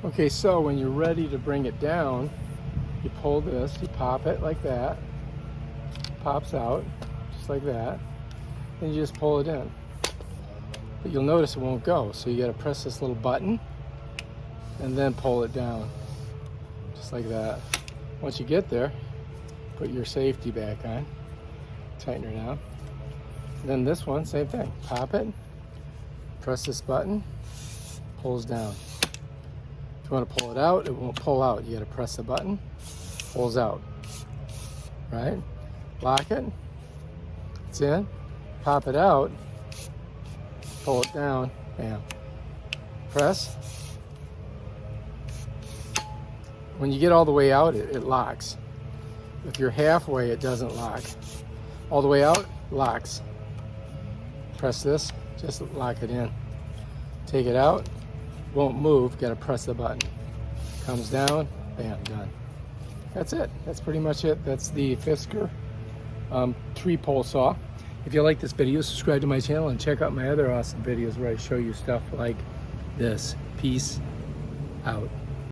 Okay, so when you're ready to bring it down, you pull this, you pop it like that, pops out, just like that, and you just pull it in. But you'll notice it won't go, so you gotta press this little button and then pull it down, just like that. Once you get there, put your safety back on, tighten her down. Then this one, same thing, pop it, press this button, pulls down. If you want to pull it out, it won't pull out. You got to press the button, pulls out, right? Lock it, it's in, pop it out, pull it down, bam. Press. When you get all the way out, it locks. If you're halfway, it doesn't lock. All the way out, locks. Press this, just lock it in. Take it out, won't move, gotta press the button. Comes down, bam, done. That's it, that's pretty much it. That's the Fiskars 3-pole saw. If you like this video, subscribe to my channel and check out my other awesome videos where I show you stuff like this. Peace out.